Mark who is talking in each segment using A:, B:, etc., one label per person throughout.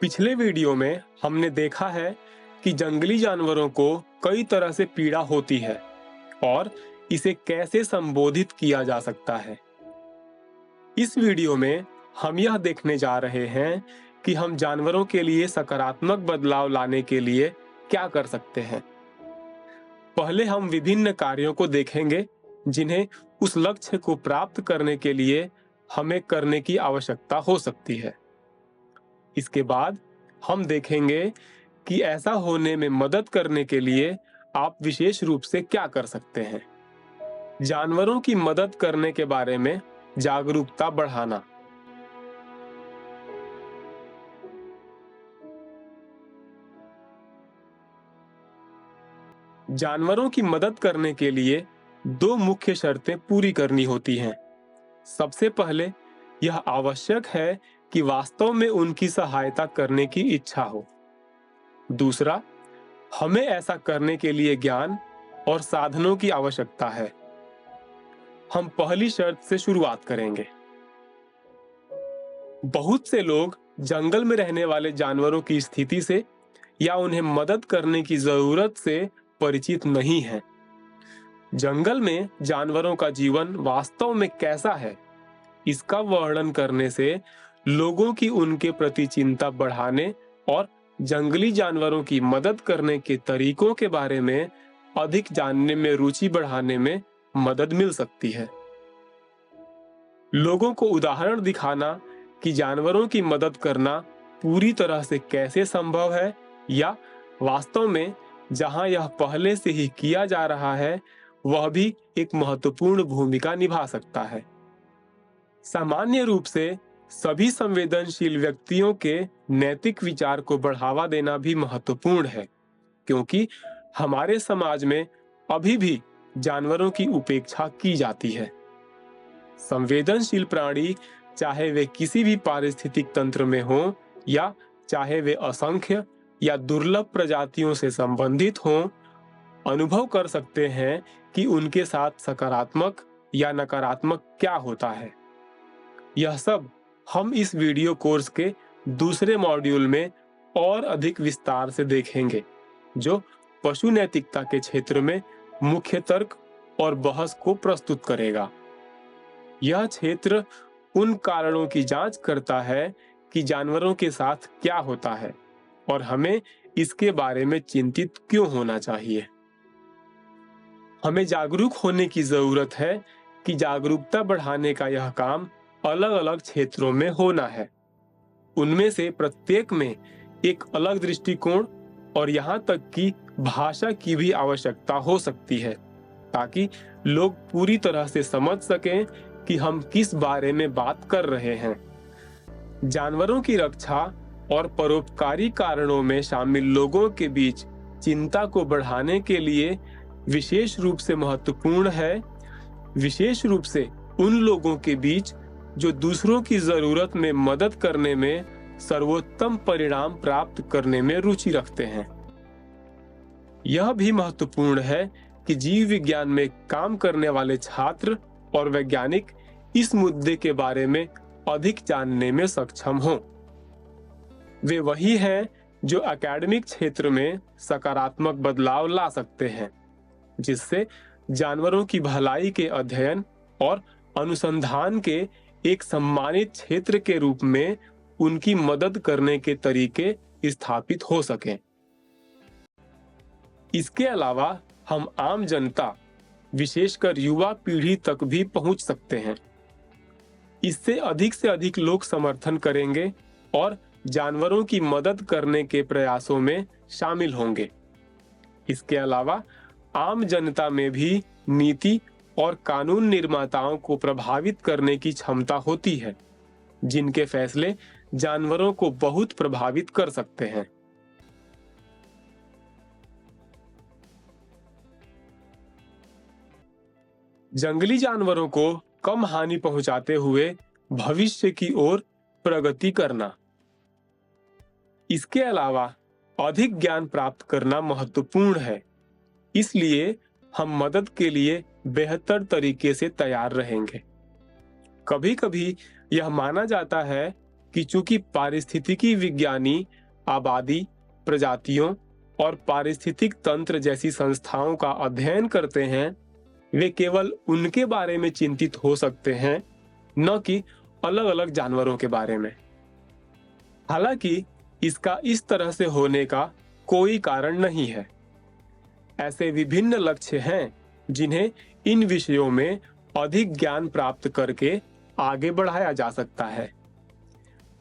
A: पिछले वीडियो में हमने देखा है कि जंगली जानवरों को कई तरह से पीड़ा होती है और इसे कैसे संबोधित किया जा सकता है। इस वीडियो में हम यह देखने जा रहे हैं कि हम जानवरों के लिए सकारात्मक बदलाव लाने के लिए क्या कर सकते हैं। पहले हम विभिन्न कार्यों को देखेंगे जिन्हें उस लक्ष्य को प्राप्त करने के लिए हमें करने की आवश्यकता हो सकती है। इसके बाद हम देखेंगे कि ऐसा होने में मदद करने के लिए आप विशेष रूप से क्या कर सकते हैं। जानवरों की मदद करने के बारे में जागरूकता बढ़ाना। जानवरों की मदद करने के लिए दो मुख्य शर्तें पूरी करनी होती हैं। सबसे पहले यह आवश्यक है कि वास्तव में उनकी सहायता करने की इच्छा हो। दूसरा, हमें ऐसा करने के लिए ज्ञान और साधनों की आवश्यकता है। हम पहली शर्त से शुरुआत करेंगे। बहुत से लोग जंगल में रहने वाले जानवरों की स्थिति से या उन्हें मदद करने की जरूरत से परिचित नहीं हैं। जंगल में जानवरों का जीवन वास्तव में कैसा है, इसका वर्णन करने से लोगों की उनके प्रति चिंता बढ़ाने और जंगली जानवरों की मदद करने के तरीकों के बारे में अधिक जानने में रुचि बढ़ाने में मदद मिल सकती है। लोगों को उदाहरण दिखाना कि जानवरों की मदद करना पूरी तरह से कैसे संभव है या वास्तव में जहां यह पहले से ही किया जा रहा है वह भी एक महत्वपूर्ण भूमिका निभा सकता है। सामान्य रूप से सभी संवेदनशील व्यक्तियों के नैतिक विचार को बढ़ावा देना भी महत्वपूर्ण है, क्योंकि हमारे समाज में अभी भी जानवरों की उपेक्षा की जाती है। संवेदनशील प्राणी, चाहे वे किसी भी पारिस्थितिक तंत्र में हों या चाहे वे असंख्य या दुर्लभ प्रजातियों से संबंधित हों, अनुभव कर सकते हैं कि उनके साथ सकारात्मक या नकारात्मक क्या होता है। यह सब हम इस वीडियो कोर्स के दूसरे मॉड्यूल में और अधिक विस्तार से देखेंगे, जो पशु नैतिकता के क्षेत्र में मुख्य तर्क और बहस को प्रस्तुत करेगा। यह क्षेत्र उन कारणों की जांच करता है कि जानवरों के साथ क्या होता है और हमें इसके बारे में चिंतित क्यों होना चाहिए। हमें जागरूक होने की जरूरत है कि जागरूकता बढ़ाने का यह काम अलग अलग क्षेत्रों में होना है। उनमें से प्रत्येक में एक अलग दृष्टिकोण और यहाँ तक कि भाषा की भी आवश्यकता हो सकती है, ताकि लोग पूरी तरह से समझ सकें कि हम किस बारे में बात कर रहे हैं। जानवरों की रक्षा और परोपकारी कारणों में शामिल लोगों के बीच चिंता को बढ़ाने के लिए विशेष रूप से महत्वपूर्ण है, विशेष रूप से उन लोगों के बीच जो दूसरों की जरूरत में मदद करने में सर्वोत्तम परिणाम प्राप्त करने में रुचि रखते हैं। यह भी महत्वपूर्ण है कि जीव विज्ञान में काम करने वाले छात्र और वैज्ञानिक इस मुद्दे के बारे में अधिक जानने में सक्षम हों। वे वही हैं जो एकेडमिक क्षेत्र में सकारात्मक बदलाव ला सकते हैं, जिससे जानवरों की भलाई के अध्ययन और अनुसंधान के एक सम्मानित क्षेत्र के रूप में उनकी मदद करने के तरीके स्थापित हो सकें। इसके अलावा हम आम जनता, विशेषकर युवा पीढ़ी तक भी पहुंच सकते हैं। इससे से अधिक लोग समर्थन करेंगे और जानवरों की मदद करने के प्रयासों में शामिल होंगे। इसके अलावा आम जनता में भी नीति और कानून निर्माताओं को प्रभावित करने की क्षमता होती है, जिनके फैसले जानवरों को बहुत प्रभावित कर सकते हैं। जंगली जानवरों को कम हानि पहुंचाते हुए भविष्य की ओर प्रगति करना। इसके अलावा अधिक ज्ञान प्राप्त करना महत्वपूर्ण है, इसलिए हम मदद के लिए बेहतर तरीके से तैयार रहेंगे। कभी-कभी यह माना जाता है कि चूंकि पारिस्थितिकी विज्ञानी आबादी, प्रजातियों और पारिस्थितिक तंत्र जैसी संस्थाओं का अध्ययन करते हैं, वे केवल उनके बारे में चिंतित हो सकते हैं, न कि अलग-अलग जानवरों के बारे में। हालांकि इसका इस तरह से होने का कोई कारण नहीं है। ऐसे विभिन्न लक्ष्य हैं जिन्हें इन विषयों में अधिक ज्ञान प्राप्त करके आगे बढ़ाया जा सकता है।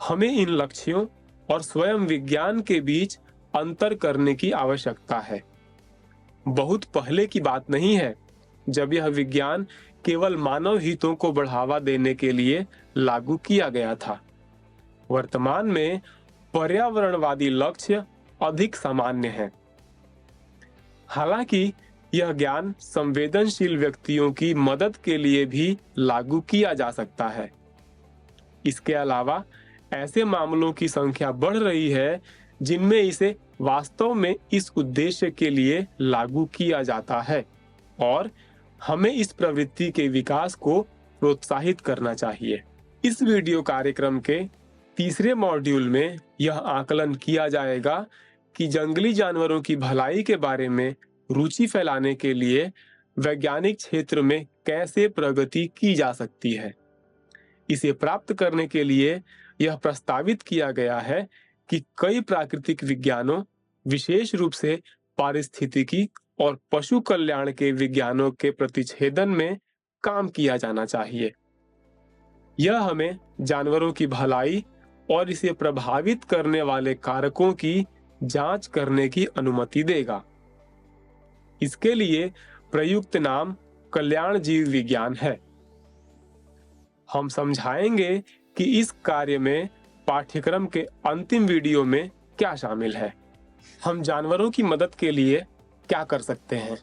A: हमें इन लक्ष्यों और स्वयं विज्ञान के बीच अंतर करने की आवश्यकता है। बहुत पहले की बात नहीं है जब यह विज्ञान केवल मानव हितों को बढ़ावा देने के लिए लागू किया गया था। वर्तमान में पर्यावरणवादी लक्ष्य अधिक सामान्य हैं। हालांकि यह ज्ञान संवेदनशील व्यक्तियों की मदद के लिए भी लागू किया जा सकता है। इसके अलावा ऐसे मामलों की संख्या बढ़ रही है जिनमें इसे वास्तव में इस उद्देश्य के लिए लागू किया जाता है, और हमें इस प्रवृत्ति के विकास को प्रोत्साहित करना चाहिए। इस वीडियो कार्यक्रम के तीसरे मॉड्यूल में यह आकलन किया जाएगा कि जंगली जानवरों की भलाई के बारे में रुचि फैलाने के लिए वैज्ञानिक क्षेत्र में कैसे प्रगति की जा सकती है। इसे प्राप्त करने के लिए यह प्रस्तावित किया गया है कि कई प्राकृतिक विज्ञानों, विशेष रूप से पारिस्थितिकी और पशु कल्याण के विज्ञानों के प्रतिच्छेदन में काम किया जाना चाहिए। यह हमें जानवरों की भलाई और इसे प्रभावित करने वाले कारकों की जांच करने की अनुमति देगा। इसके लिए प्रयुक्त नाम कल्याण जीव विज्ञान है। हम समझाएंगे कि इस कार्य में पाठ्यक्रम के अंतिम वीडियो में क्या शामिल है। हम जानवरों की मदद के लिए क्या कर सकते हैं।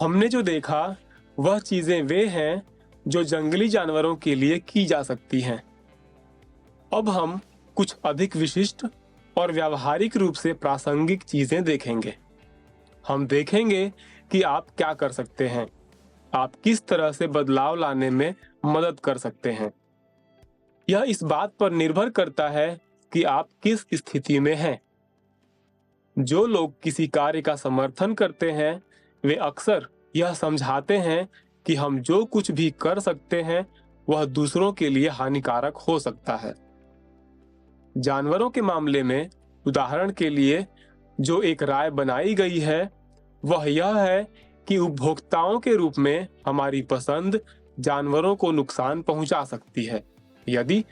A: हमने जो देखा वह चीजें वे हैं जो जंगली जानवरों के लिए की जा सकती हैं। अब हम कुछ अधिक विशिष्ट और व्यावहारिक रूप से प्रासंगिक चीजें देखेंगे। हम देखेंगे कि आप क्या कर सकते हैं, आप किस तरह से बदलाव लाने में मदद कर सकते हैं। यह इस बात पर निर्भर करता है कि आप किस स्थिति में हैं। जो लोग किसी कार्य का समर्थन करते हैं, वे अक्सर यह समझाते हैं कि हम जो कुछ भी कर सकते हैं वह दूसरों के लिए हानिकारक हो सकता है। जानवरों के मामले में उदाहरण के लिए जो एक राय बनाई गई है वह यह है कि उपभोक्ताओं के रूप में हमारी पसंद जानवरों को नुकसान पहुंचा सकती है यदि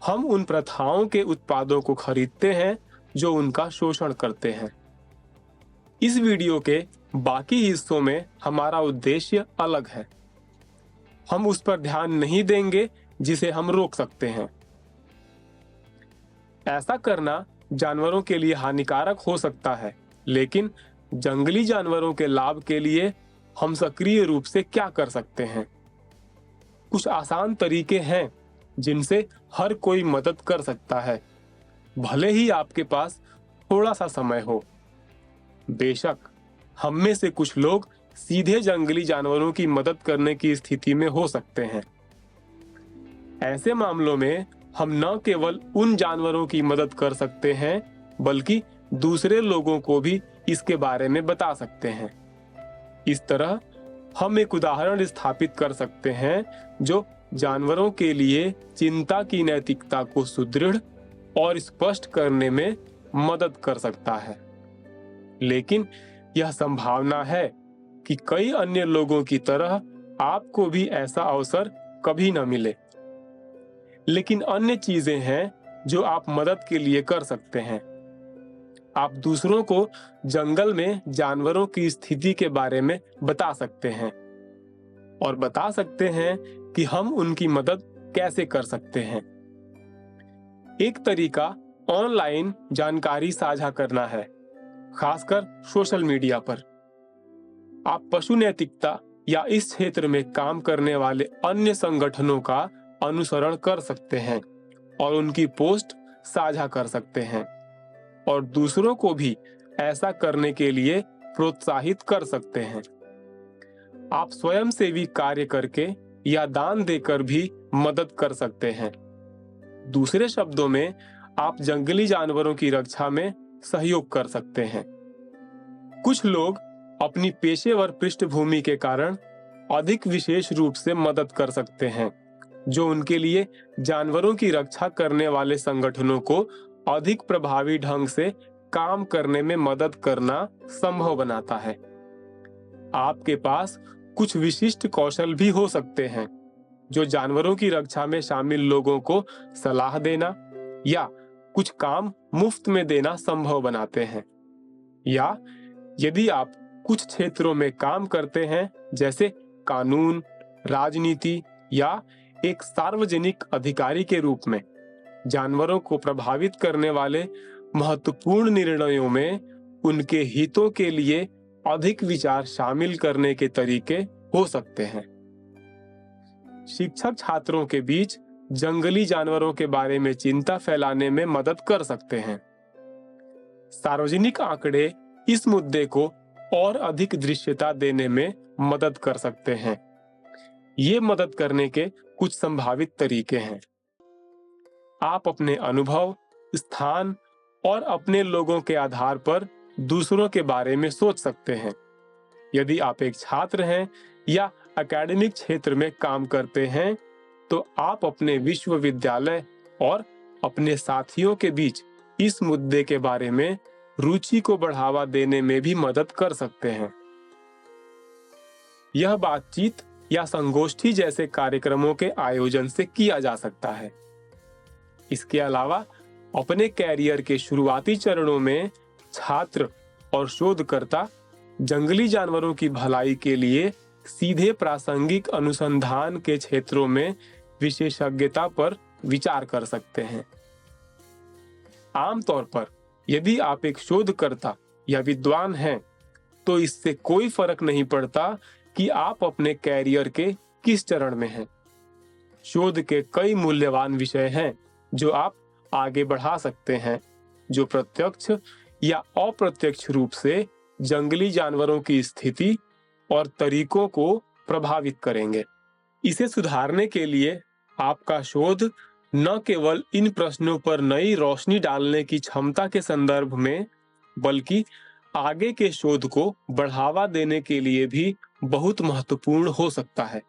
A: हम उन प्रथाओं के उत्पादों को खरीदते हैं जो उनका शोषण करते हैं। इस वीडियो के बाकी हिस्सों में हमारा उद्देश्य अलग है। हम उस पर ध्यान नहीं देंगे जिसे हम रोक सकते हैं। ऐसा करना जानवरों के लिए हानिकारक हो सकता है, लेकिन जंगली जानवरों के लाभ के लिए हम सक्रिय रूप से क्या कर सकते हैं। कुछ आसान तरीके हैं जिनसे हर कोई मदद कर सकता है, भले ही आपके पास थोड़ा सा समय हो। बेशक हम में से कुछ लोग सीधे जंगली जानवरों की मदद करने की स्थिति में हो सकते हैं। ऐसे मामलों में हम न केवल उन जानवरों की मदद कर सकते हैं बल्कि दूसरे लोगों को भी इसके बारे में बता सकते हैं। इस तरह हम एक उदाहरण स्थापित कर सकते हैं जो जानवरों के लिए चिंता की नैतिकता को सुदृढ़ और स्पष्ट करने में मदद कर सकता है। लेकिन यह संभावना है कि कई अन्य लोगों की तरह आपको भी ऐसा अवसर कभी न मिले। लेकिन अन्य चीजें हैं जो आप मदद के लिए कर सकते हैं। आप दूसरों को जंगल में जानवरों की स्थिति के बारे में बता सकते हैं और बता सकते हैं कि हम उनकी मदद कैसे कर सकते हैं। एक तरीका ऑनलाइन जानकारी साझा करना है, खासकर सोशल मीडिया पर। आप पशु नैतिकता या इस क्षेत्र में काम करने वाले अन्य संगठनों का अनुसरण कर सकते हैं और उनकी पोस्ट साझा कर सकते हैं और दूसरों को भी ऐसा करने के लिए प्रोत्साहित कर सकते हैं। आप स्वयंसेवी कार्य करके या दान देकर भी मदद कर सकते हैं। दूसरे शब्दों में, आप जंगली जानवरों की रक्षा में सहयोग कर सकते हैं। कुछ लोग अपनी पेशेवर पृष्ठभूमि के कारण अधिक विशेष रूप से मदद कर सकते हैं, जो उनके लिए जानवरों की रक्षा करने वाले संगठनों को अधिक प्रभावी ढंग से काम करने में मदद करना संभव बनाता है। आपके पास कुछ विशिष्ट कौशल भी हो सकते हैं, जो जानवरों की रक्षा में शामिल लोगों को सलाह देना या कुछ काम मुफ्त में देना संभव बनाते हैं। या यदि आप कुछ क्षेत्रों में काम करते हैं, जैसे कानून, राजनीति या एक सार्वजनिक अधिकारी के रूप में, जानवरों को प्रभावित करने वाले महत्वपूर्ण निर्णयों में उनके हितों के लिए अधिक विचार शामिल करने के तरीके हो सकते हैं। शिक्षक छात्रों के बीच जंगली जानवरों के बारे में चिंता फैलाने में मदद कर सकते हैं। सार्वजनिक आंकड़े इस मुद्दे को और अधिक दृश्यता देने में मदद कर सकते हैं। ये मदद करने के कुछ संभावित तरीके हैं। आप अपने अनुभव, स्थान और अपने लोगों के आधार पर दूसरों के बारे में सोच सकते हैं। यदि आप एक छात्र हैं या एकेडमिक क्षेत्र में काम करते हैं, तो आप अपने विश्वविद्यालय और अपने साथियों के बीच इस मुद्दे के बारे में रुचि को बढ़ावा देने में भी मदद कर सकते हैं। यह बातचीत या संगोष्ठी जैसे कार्यक्रमों के आयोजन से किया जा सकता है। इसके अलावा अपने कैरियर के शुरुआती चरणों में छात्र और शोधकर्ता जंगली जानवरों की भलाई के लिए सीधे प्रासंगिक अनुसंधान के क्षेत्रों में विशेषज्ञता पर विचार कर सकते हैं। आमतौर पर यदि आप एक शोधकर्ता या विद्वान हैं, तो इससे कोई फर्क नहीं पड़ता कि आप अपने कैरियर के किस चरण में हैं। शोध के कई मूल्यवान विषय हैं जो आप आगे बढ़ा सकते हैं, जो प्रत्यक्ष या अप्रत्यक्ष रूप से जंगली जानवरों की स्थिति और तरीकों को प्रभावित करेंगे। इसे सुधारने के लिए आपका शोध न केवल इन प्रश्नों पर नई रोशनी डालने की क्षमता के संदर्भ में, बल्कि आगे के शोध को बढ़ावा देने के लिए भी बहुत महत्वपूर्ण हो सकता है।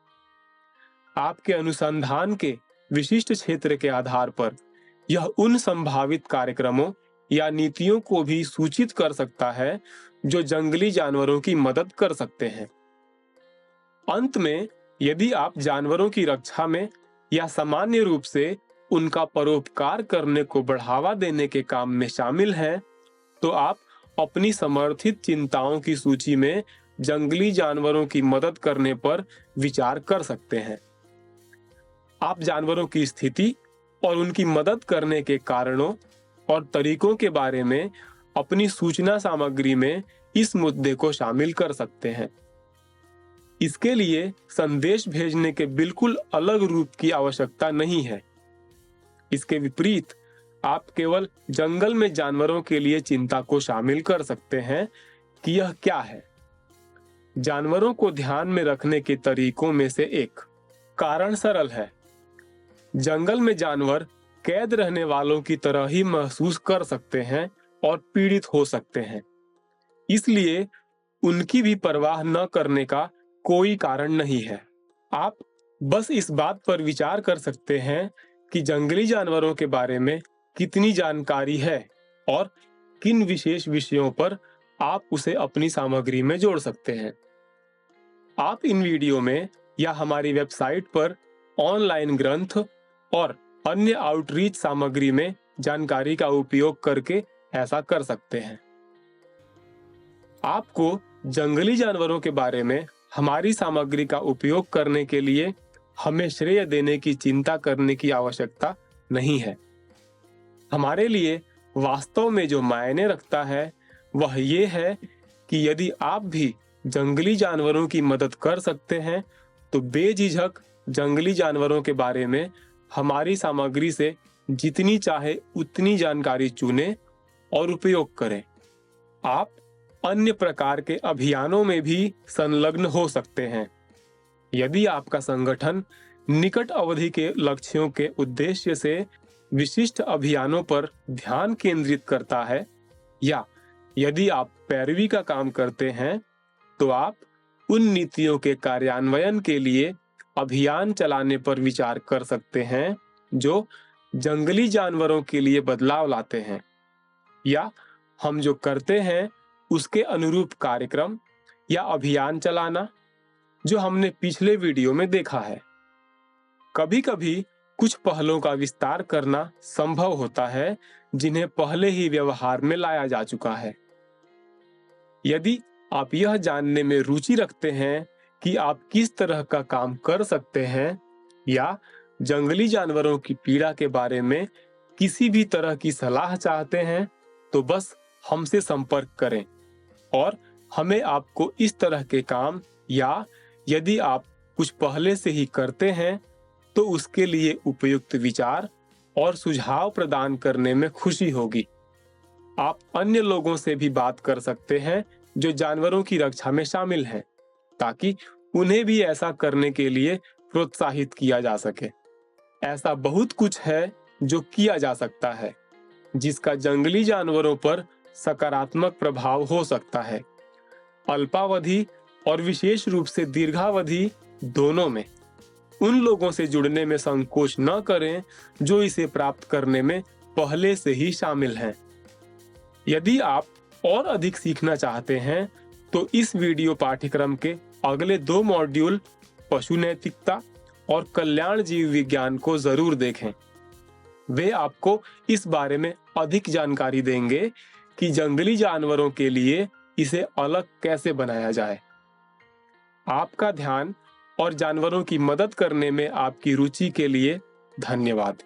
A: आपके अनुसंधान के विशिष्ट क्षेत्र के आधार पर यह उन संभावित कार्यक्रमों या नीतियों को भी सूचित कर सकता है जो जंगली जानवरों की मदद कर सकते हैं। अंत में, यदि आप जानवरों की रक्षा में या सामान्य रूप से उनका परोपकार करने को बढ़ावा देने के काम में शामिल हैं, तो आप अपनी समर्थित चिंताओं की सूची में जंगली जानवरों की मदद करने पर विचार कर सकते हैं। आप जानवरों की स्थिति और उनकी मदद करने के कारणों और तरीकों के बारे में अपनी सूचना सामग्री में इस मुद्दे को शामिल कर सकते हैं। इसके लिए संदेश भेजने के बिल्कुल अलग रूप की आवश्यकता नहीं है। इसके विपरीत, आप केवल जंगल में जानवरों के लिए चिंता को शामिल कर सकते हैं कि यह क्या है। जानवरों को ध्यान में रखने के तरीकों में से एक कारण सरल है। जंगल में जानवर कैद रहने वालों की तरह ही महसूस कर सकते हैं और पीड़ित हो सकते हैं। इसलिए उनकी भी परवाह न करने का कोई कारण नहीं है। आप बस इस बात पर विचार कर सकते हैं कि जंगली जानवरों के बारे में कितनी जानकारी है और किन विशेष विषयों पर आप उसे अपनी सामग्री में जोड़ सकते हैं। आप इन वीडियो में या हमारी वेबसाइट पर ऑनलाइन ग्रंथ और अन्य आउटरीच सामग्री में जानकारी का उपयोग करके ऐसा कर सकते हैं। आपको जंगली जानवरों के बारे में हमारी सामग्री का उपयोग करने के लिए हमें श्रेय देने की चिंता करने की आवश्यकता नहीं है। हमारे लिए वास्तव में जो मायने रखता है वह ये है कि यदि आप भी जंगली जानवरों की मदद कर सकते हैं, तो बेझिझक जंगली जानवरों के बारे में हमारी सामग्री से जितनी चाहे उतनी जानकारी चुनें और उपयोग करें। आप अन्य प्रकार के अभियानों में भी संलग्न हो सकते हैं। यदि आपका संगठन निकट अवधि के लक्ष्यों के उद्देश्य से विशिष्ट अभियानों पर ध्यान केंद्रित करता है, या यदि आप पैरवी का काम करते हैं, तो आप उन नीतियों के कार्यान्वयन के लिए अभियान चलाने पर विचार कर सकते हैं जो जंगली जानवरों के लिए बदलाव लाते हैं, या हम जो करते हैं उसके अनुरूप कार्यक्रम या अभियान चलाना, जो हमने पिछले वीडियो में देखा है। कभी-कभी कुछ पहलों का विस्तार करना संभव होता है जिन्हें पहले ही व्यवहार में लाया जा चुका है। यदि आप यह जानने में रुचि रखते हैं कि आप किस तरह का काम कर सकते हैं, या जंगली जानवरों की पीड़ा के बारे में किसी भी तरह की सलाह चाहते हैं, तो बस हमसे संपर्क करें और हमें आपको इस तरह के काम, या यदि आप कुछ पहले से ही करते हैं तो उसके लिए उपयुक्त विचार और सुझाव प्रदान करने में खुशी होगी। आप अन्य लोगों से भी बात कर सकते हैं जो जानवरों की रक्षा में शामिल हैं, ताकि उन्हें भी ऐसा करने के लिए प्रोत्साहित किया जा सके। ऐसा बहुत कुछ है जो किया जा सकता है जिसका जंगली जानवरों पर सकारात्मक प्रभाव हो सकता है, अल्पावधि और विशेष रूप से दीर्घावधि दोनों में। उन लोगों से जुड़ने में संकोच न करें जो इसे प्राप्त करने में पहले से ही शामिल हैं। यदि आप और अधिक सीखना चाहते हैं तो इस वीडियो पाठ्यक्रम के अगले 2 मॉड्यूल पशु नैतिकता और कल्याण जीव विज्ञान को जरूर देखें। वे आपको इस बारे में अधिक जानकारी देंगे कि जंगली जानवरों के लिए इसे अलग कैसे बनाया जाए। आपका ध्यान और जानवरों की मदद करने में आपकी रुचि के लिए धन्यवाद।